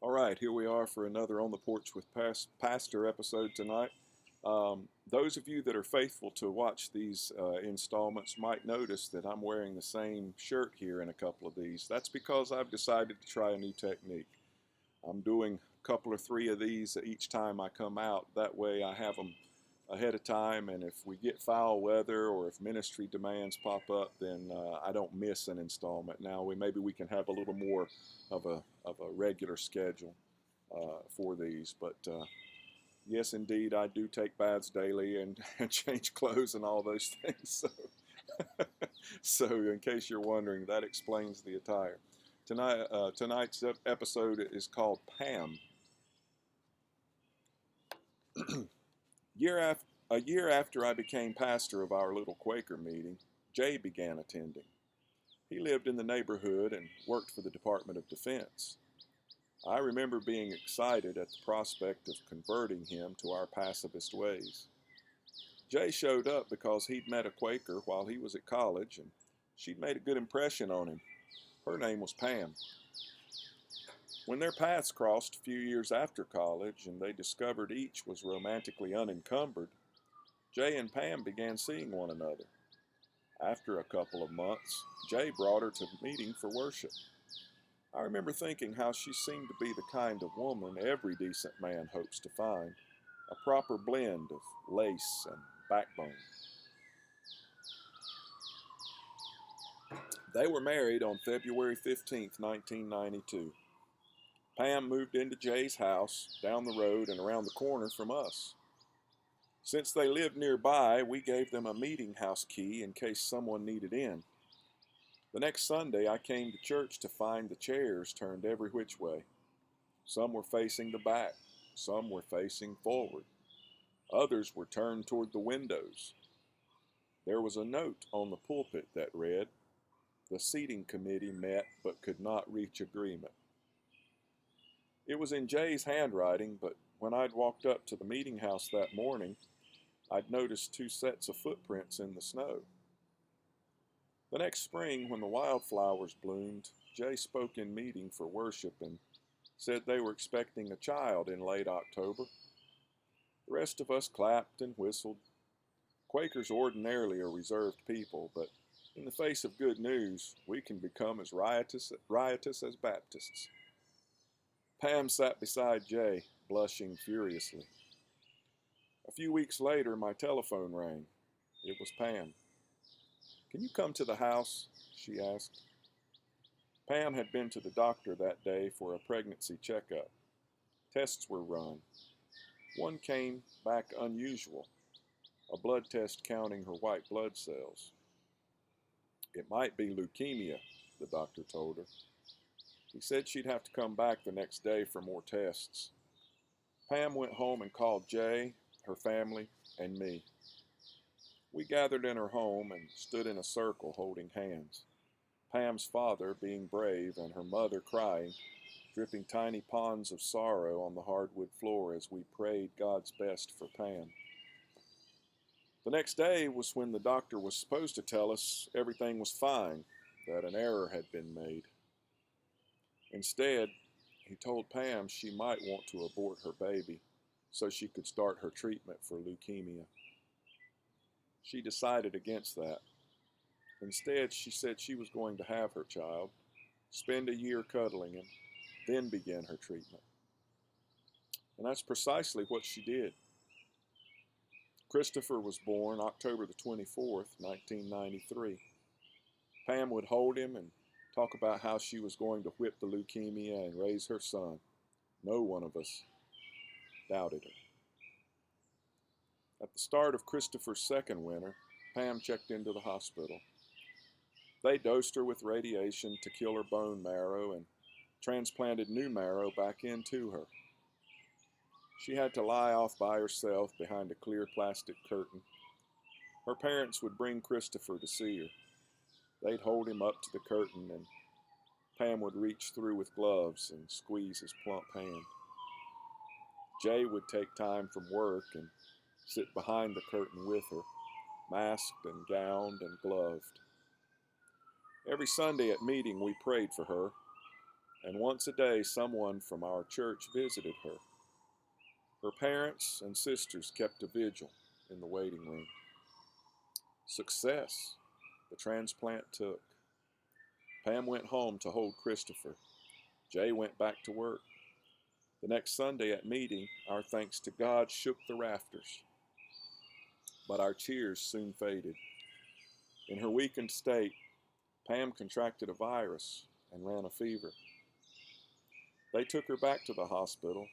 All right, here we are for another On the Porch with Pastor episode tonight. Those of you that are faithful to watch these installments might notice that I'm wearing the same shirt here in a couple of these. That's because I've decided to try a new technique. I'm doing a couple or three of these each time I come out. That way I have them ahead of time, and if we get foul weather or if ministry demands pop up, then I don't miss an installment. Now maybe we can have a little more of a regular schedule for these, but yes, indeed, I do take baths daily and change clothes and all those things. So in case you're wondering, that explains the attire. Tonight's episode is called Pam. A year after I became pastor of our little Quaker meeting, Jay began attending. He lived in the neighborhood and worked for the Department of Defense. I remember being excited at the prospect of converting him to our pacifist ways. Jay showed up because he'd met a Quaker while he was at college, and she'd made a good impression on him. Her name was Pam. When their paths crossed a few years after college and they discovered each was romantically unencumbered, Jay and Pam began seeing one another. After a couple of months, Jay brought her to the meeting for worship. I remember thinking how she seemed to be the kind of woman every decent man hopes to find, a proper blend of lace and backbone. They were married on February 15th, 1992. Pam moved into Jay's house down the road and around the corner from us. Since they lived nearby, we gave them a meeting house key in case someone needed in. The next Sunday, I came to church to find the chairs turned every which way. Some were facing the back, some were facing forward. Others were turned toward the windows. There was a note on the pulpit that read, "The seating committee met but could not reach agreement." It was in Jay's handwriting, but when I'd walked up to the meeting house that morning, I'd noticed two sets of footprints in the snow. The next spring, when the wildflowers bloomed, Jay spoke in meeting for worship and said they were expecting a child in late October. The rest of us clapped and whistled. Quakers ordinarily are reserved people, but in the face of good news, we can become as riotous as Baptists. Pam sat beside Jay, blushing furiously. A few weeks later, my telephone rang. It was Pam. "Can you come to the house?" she asked. Pam had been to the doctor that day for a pregnancy checkup. Tests were run. One came back unusual, a blood test counting her white blood cells. "It might be leukemia," the doctor told her. He said she'd have to come back the next day for more tests. Pam went home and called Jay, her family, and me. We gathered in her home and stood in a circle holding hands. Pam's father being brave and her mother crying, dripping tiny ponds of sorrow on the hardwood floor as we prayed God's best for Pam. The next day was when the doctor was supposed to tell us everything was fine, that an error had been made. Instead, he told Pam she might want to abort her baby so she could start her treatment for leukemia. She decided against that. Instead, she said she was going to have her child, spend a year cuddling him, then begin her treatment. And that's precisely what she did. Christopher was born October the 24th, 1993. Pam would hold him and talk about how she was going to whip the leukemia and raise her son. No one of us doubted her. At the start of Christopher's second winter, Pam checked into the hospital. They dosed her with radiation to kill her bone marrow and transplanted new marrow back into her. She had to lie off by herself behind a clear plastic curtain. Her parents would bring Christopher to see her. They'd hold him up to the curtain, and Pam would reach through with gloves and squeeze his plump hand. Jay would take time from work and sit behind the curtain with her, masked and gowned and gloved. Every Sunday at meeting we prayed for her. and once a day someone from our church visited her. Her parents and sisters kept a vigil in the waiting room. Success. The transplant took. Pam went home to hold Christopher. Jay went back to work. The next Sunday at meeting, our thanks to God shook the rafters, but our cheers soon faded. In her weakened state, Pam contracted a virus and ran a fever. They took her back to the hospital,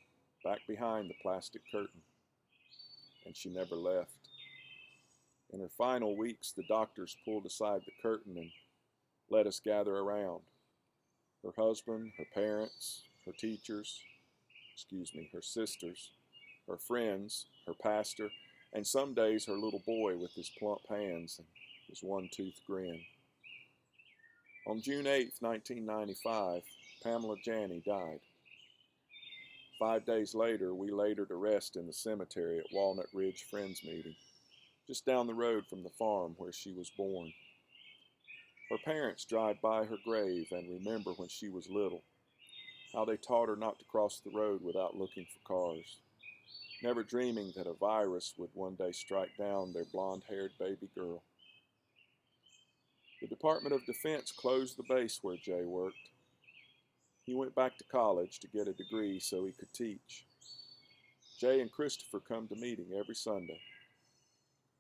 back behind the plastic curtain, and she never left. In her final weeks, the doctors pulled aside the curtain and let us gather around. Her husband, her parents, her teachers, her sisters, her friends, her pastor, and some days her little boy with his plump hands and his one-toothed grin. On June 8, 1995, Pamela Janney died. 5 days later, we laid her to rest in the cemetery at Walnut Ridge Friends Meeting, just down the road from the farm where she was born. Her parents drive by her grave and remember when she was little, how they taught her not to cross the road without looking for cars, never dreaming that a virus would one day strike down their blonde-haired baby girl. The Department of Defense closed the base where Jay worked. He went back to college to get a degree so he could teach. Jay and Christopher come to meeting every Sunday.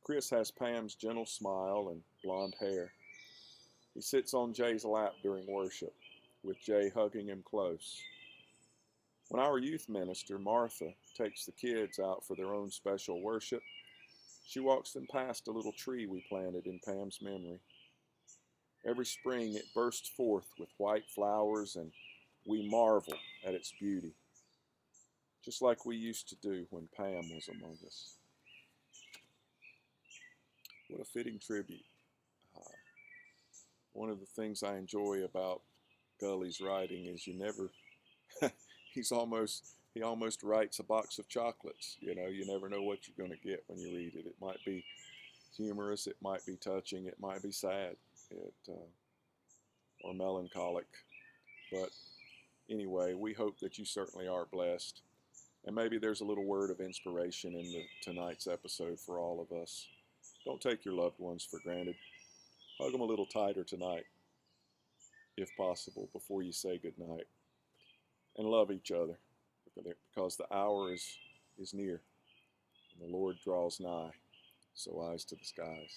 Chris has Pam's gentle smile and blonde hair. He sits on Jay's lap during worship, with Jay hugging him close. When our youth minister, Martha, takes the kids out for their own special worship, she walks them past a little tree we planted in Pam's memory. Every spring it bursts forth with white flowers, and we marvel at its beauty, just like we used to do when Pam was among us. What a fitting tribute. One of the things I enjoy about Gully's writing is he almost writes a box of chocolates. You never know what you're going to get when you read it. It might be humorous, it might be touching, it might be sad, or melancholic. But anyway, we hope that you certainly are blessed. And maybe there's a little word of inspiration in tonight's episode for all of us. Don't take your loved ones for granted. Hug them a little tighter tonight, if possible, before you say goodnight. And love each other, because the hour is near, and the Lord draws nigh. So eyes to the skies.